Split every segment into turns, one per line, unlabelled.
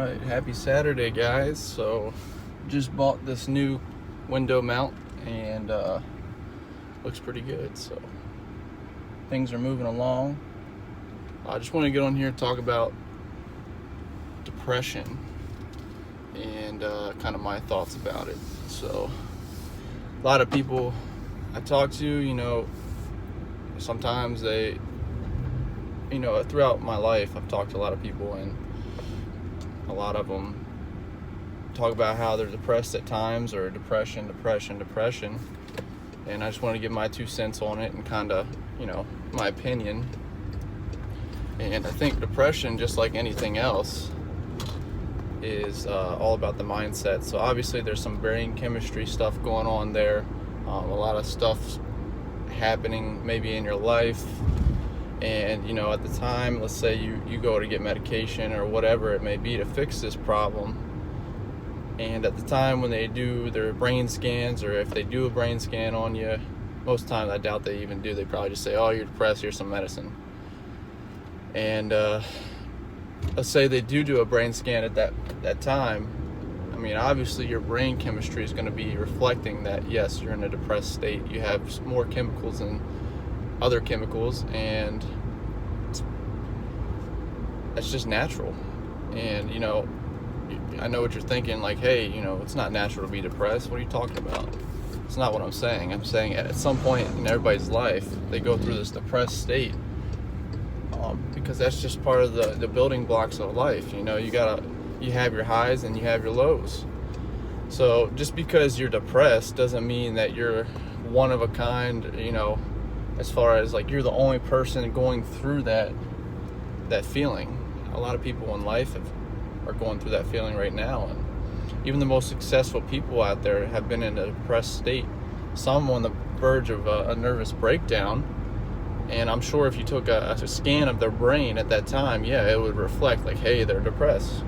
Alright, happy Saturday, guys. So just bought this new window mount and looks pretty good. So things are moving along. I just want to get on here and talk about depression and kind of my thoughts about it. So a lot of people I talk to, sometimes they, throughout my life I've talked to a lot of people, and a lot of them talk about how they're depressed at times, or depression. And I just want to give my 2 cents on it and kind of, my opinion. And I think depression, just like anything else, is all about the mindset. So obviously there's some brain chemistry stuff going on there. A lot of stuff happening maybe in your life. And, at the time, let's say you go to get medication or whatever it may be to fix this problem. And at the time when they do their brain scans, or if they do a brain scan on you, most times I doubt they even do. They probably just say, oh, you're depressed, here's some medicine. And let's say they do a brain scan at that time. I mean, obviously your brain chemistry is going to be reflecting that, yes, you're in a depressed state. You have more chemicals than other chemicals, and that's just natural. And I know what you're thinking, like, hey, it's not natural to be depressed. What are you talking about? It's not what I'm saying. I'm saying at some point in everybody's life they go through this depressed state, because that's just part of the building blocks of life. You have your highs and you have your lows. So just because you're depressed doesn't mean that you're one of a kind, as far as like you're the only person going through that feeling. A lot of people in life are going through that feeling right now, and even the most successful people out there have been in a depressed state, some on the verge of a nervous breakdown. And I'm sure if you took a scan of their brain at that time, it would reflect like, hey, they're depressed.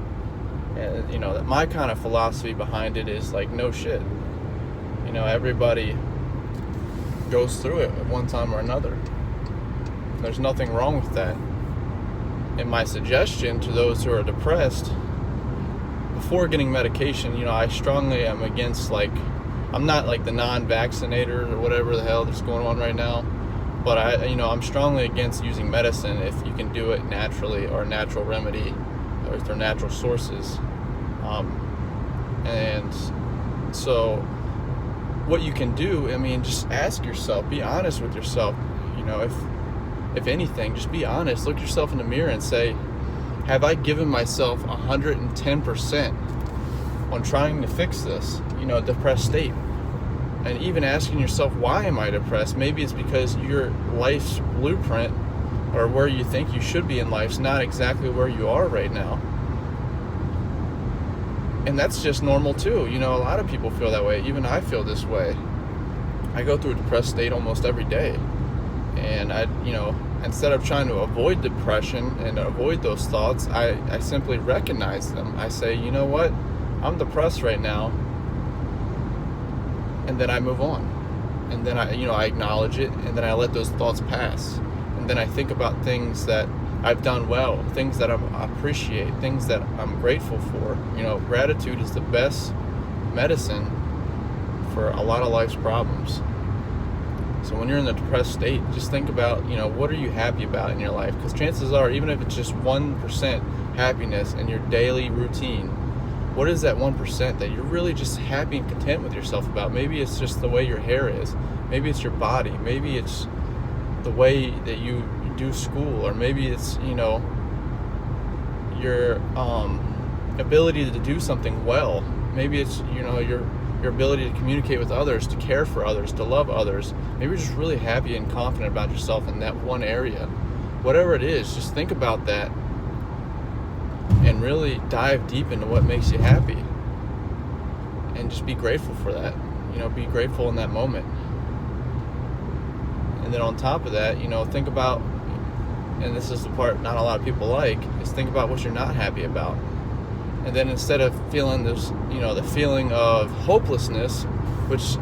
And that my kind of philosophy behind it is like, no shit, everybody goes through it at one time or another. There's nothing wrong with that. And my suggestion to those who are depressed, before getting medication, I strongly am against, I'm not like the non-vaccinator or whatever the hell that's going on right now, but I'm strongly against using medicine if you can do it naturally, or a natural remedy, or through natural sources. And so what you can do, just ask yourself, be honest with yourself. If anything, just be honest. Look yourself in the mirror and say, have I given myself 110% on trying to fix this, depressed state? And even asking yourself, why am I depressed? Maybe it's because your life's blueprint, or where you think you should be in life, is not exactly where you are right now. And that's just normal too. A lot of people feel that way. Even I feel this way. I go through a depressed state almost every day. And instead of trying to avoid depression and avoid those thoughts, I simply recognize them. I say, you know what? I'm depressed right now. And then I move on. And then I acknowledge it, and then I let those thoughts pass. And then I think about things that I've done well, things that I appreciate, things that I'm grateful for. Gratitude is the best medicine for a lot of life's problems. So when you're in the depressed state, just think about, what are you happy about in your life? Because chances are, even if it's just 1% happiness in your daily routine, what is that 1% that you're really just happy and content with yourself about? Maybe it's just the way your hair is. Maybe it's your body. Maybe it's the way that you do school, or maybe it's, your ability to do something well. Maybe it's, your ability to communicate with others, to care for others, to love others. Maybe you're just really happy and confident about yourself in that one area. Whatever it is, just think about that and really dive deep into what makes you happy, and just be grateful for that. Be grateful in that moment. And then on top of that, think about, and this is the part not a lot of people like, is think about what you're not happy about. And then instead of feeling this, the feeling of hopelessness, which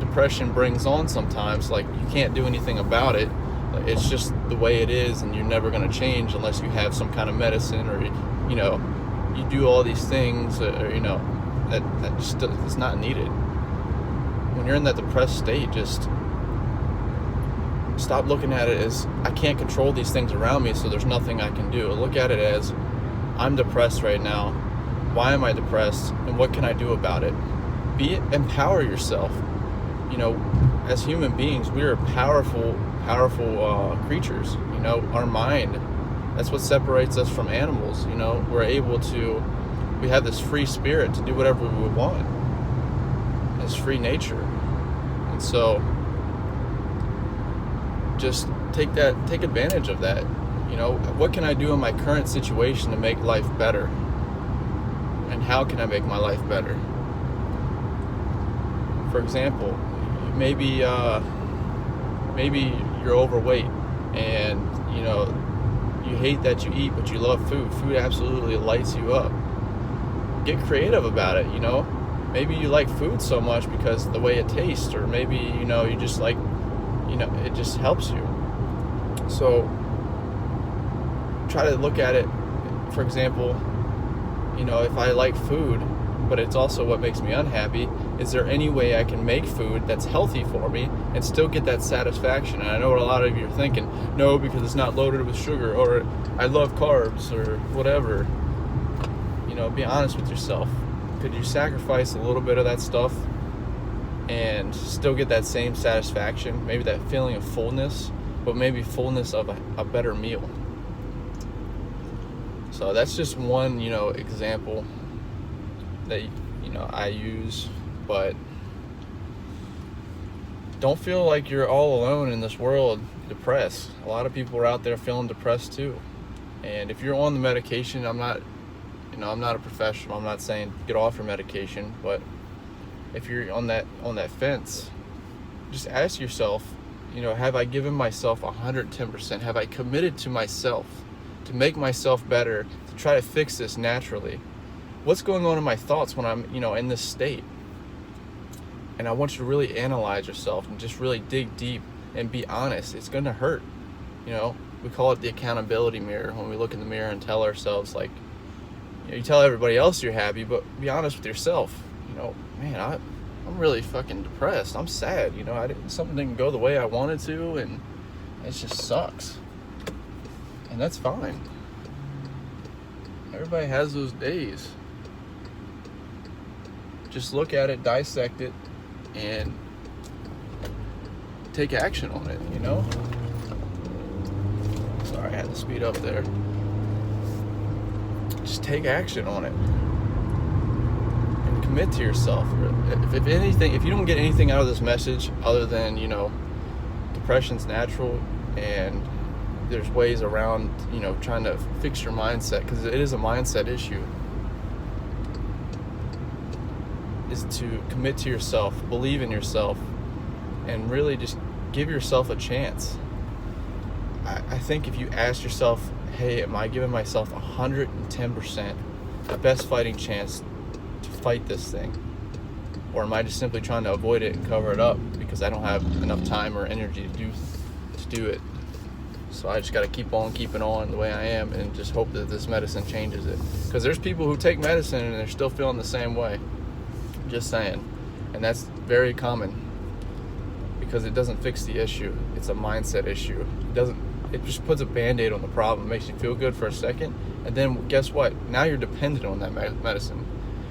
depression brings on sometimes, like you can't do anything about it, it's just the way it is, and you're never going to change unless you have some kind of medicine, or you do all these things, that just is not needed. When you're in that depressed state, just stop looking at it as I can't control these things around me, so there's nothing I can do. Look at it as I'm depressed right now. Why am I depressed, and what can I do about it? Empower yourself. As human beings, we are powerful creatures. Our mind, that's what separates us from animals. We have this free spirit to do whatever we want. It's free nature. And so just take advantage of that. What can I do in my current situation to make life better? And how can I make my life better? For example, maybe you're overweight and you hate that you eat, but you love food. Food absolutely lights you up. Get creative about it. Maybe you like food so much because of the way it tastes, or maybe you just like, it just helps you. So try to look at it. For example, if I like food, but it's also what makes me unhappy, is there any way I can make food that's healthy for me and still get that satisfaction? And I know what a lot of you are thinking, no, because it's not loaded with sugar, or I love carbs, or whatever. Be honest with yourself. Could you sacrifice a little bit of that stuff and still get that same satisfaction? Maybe that feeling of fullness, but maybe fullness of a better meal. So that's just one, example that, I use. But don't feel like you're all alone in this world depressed. A lot of people are out there feeling depressed too. And if you're on the medication, I'm not a professional. I'm not saying get off your medication, but if you're on that fence, just ask yourself, have I given myself 110%? Have I committed to myself to make myself better, to try to fix this naturally? What's going on in my thoughts when I'm, in this state? And I want you to really analyze yourself and just really dig deep and be honest. It's going to hurt. We call it the accountability mirror, when we look in the mirror and tell ourselves, like, you tell everybody else you're happy, but be honest with yourself. Man, I'm really fucking depressed. I'm sad. Something didn't go the way I wanted to, and it just sucks. And that's fine. Everybody has those days. Just look at it, dissect it, and take action on it, Sorry, I had to speed up there. Just take action on it and commit to yourself. If anything, if you don't get anything out of this message other than, depression's natural and there's ways around, trying to fix your mindset, because it is a mindset issue, is to commit to yourself, believe in yourself, and really just give yourself a chance. I think if you ask yourself, hey, am I giving myself 110% the best fighting chance to fight this thing? Or am I just simply trying to avoid it and cover it up because I don't have enough time or energy to do it? So I just got to keep on keeping on the way I am and just hope that this medicine changes it. Because there's people who take medicine and they're still feeling the same way. Just saying. And that's very common, because it doesn't fix the issue. It's a mindset issue. It just puts a band-aid on the problem, makes you feel good for a second, and then guess what? Now you're dependent on that medicine.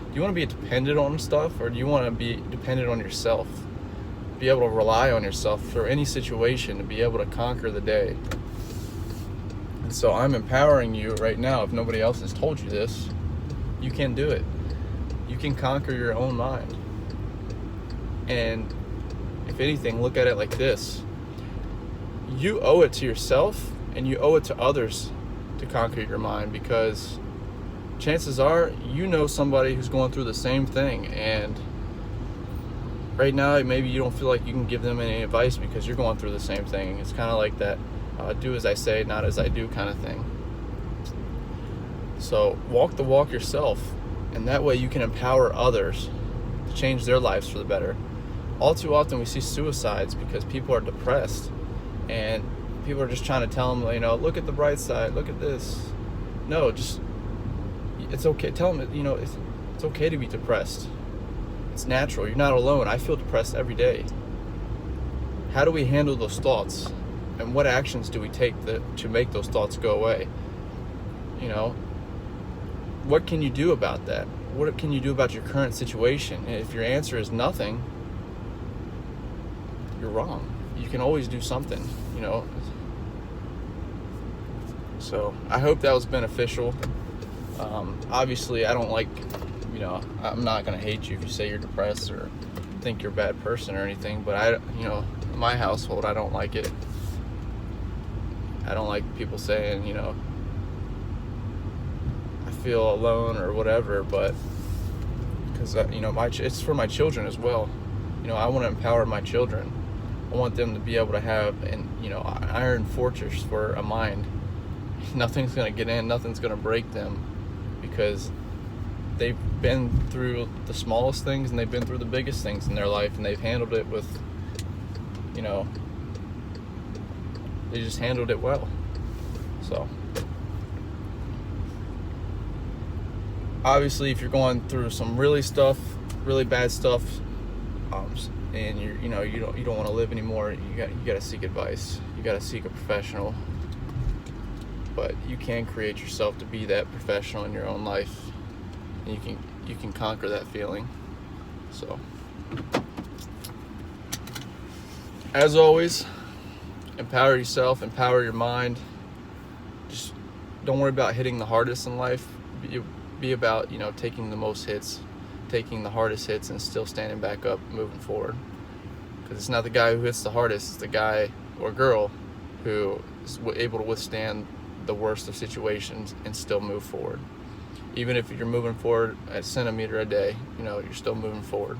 Do you want to be dependent on stuff, or do you want to be dependent on yourself? Be able to rely on yourself for any situation, to be able to conquer the day. And so I'm empowering you right now. If nobody else has told you this, you can do it. You can conquer your own mind. And if anything, look at it like this. You owe it to yourself and you owe it to others to conquer your mind, because chances are somebody who's going through the same thing, and right now maybe you don't feel like you can give them any advice because you're going through the same thing. It's kind of like that do as I say, not as I do kind of thing. So walk the walk yourself, and that way you can empower others to change their lives for the better. All too often we see suicides because people are depressed, and people are just trying to tell them, look at the bright side, look at this. No, just it's okay. Tell them, it's okay to be depressed. It's natural. You're not alone. I feel depressed every day. How do we handle those thoughts? And what actions do we take to make those thoughts go away? What can you do about that? What can you do about your current situation? And if your answer is nothing, you're wrong. You can always do something, So I hope that was beneficial. Obviously, I don't like, I'm not going to hate you if you say you're depressed or think you're a bad person or anything, but in my household, I don't like it. I don't like people saying, I feel alone or whatever, but because, it's for my children as well. I want to empower my children. I want them to be able to have an iron fortress for a mind. Nothing's going to get in, nothing's going to break them, because they've been through the smallest things and they've been through the biggest things in their life, and they've handled it with, they just handled it well. So obviously, if you're going through some really bad stuff, and you don't want to live anymore, you got to seek advice. You got to seek a professional. But you can create yourself to be that professional in your own life, and you can conquer that feeling. So, as always, empower yourself, empower your mind. Just don't worry about hitting the hardest in life. Be about taking the most hits, taking the hardest hits, and still standing back up, moving forward. Because it's not the guy who hits the hardest; it's the guy or girl who is able to withstand the worst of situations and still move forward. Even if you're moving forward a centimeter a day, you're still moving forward.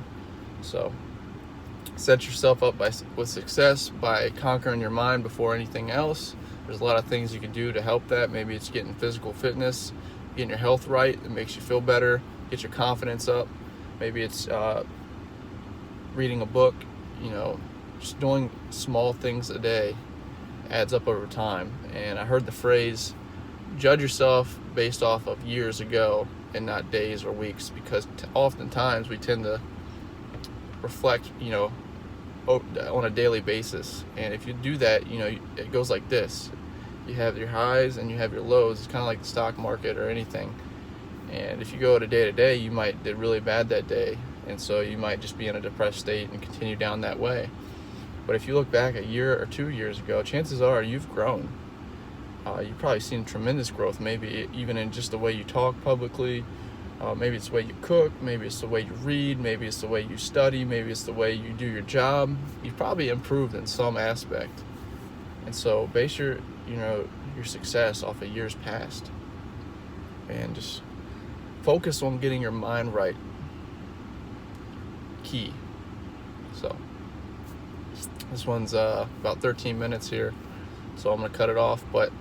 So set yourself up with success by conquering your mind before anything else. There's a lot of things you can do to help that. Maybe it's getting physical fitness, getting your health right. It makes you feel better, get your confidence up. Maybe it's reading a book. Just doing small things a day adds up over time. And I heard the phrase, judge yourself based off of years ago and not days or weeks, because oftentimes we tend to reflect, on a daily basis. And if you do that, it goes like this. You have your highs and you have your lows. It's kind of like the stock market or anything. And if you go to day, you might did really bad that day. And so you might just be in a depressed state and continue down that way. But if you look back a year or 2 years ago, chances are you've grown. You've probably seen tremendous growth, maybe even in just the way you talk publicly. Maybe it's the way you cook, maybe it's the way you read, maybe it's the way you study, maybe it's the way you do your job. You've probably improved in some aspect. And so base your success off of years past. And just focus on getting your mind right. Key. So this one's about 13 minutes here, so I'm going to cut it off, but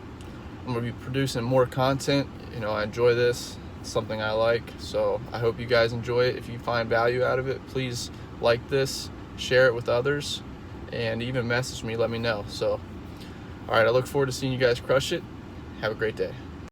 I'm going to be producing more content. I enjoy this. It's something I like, so I hope you guys enjoy it. If you find value out of it, please like this, share it with others, and even message me, let me know. So, all right, I look forward to seeing you guys crush it. Have a great day.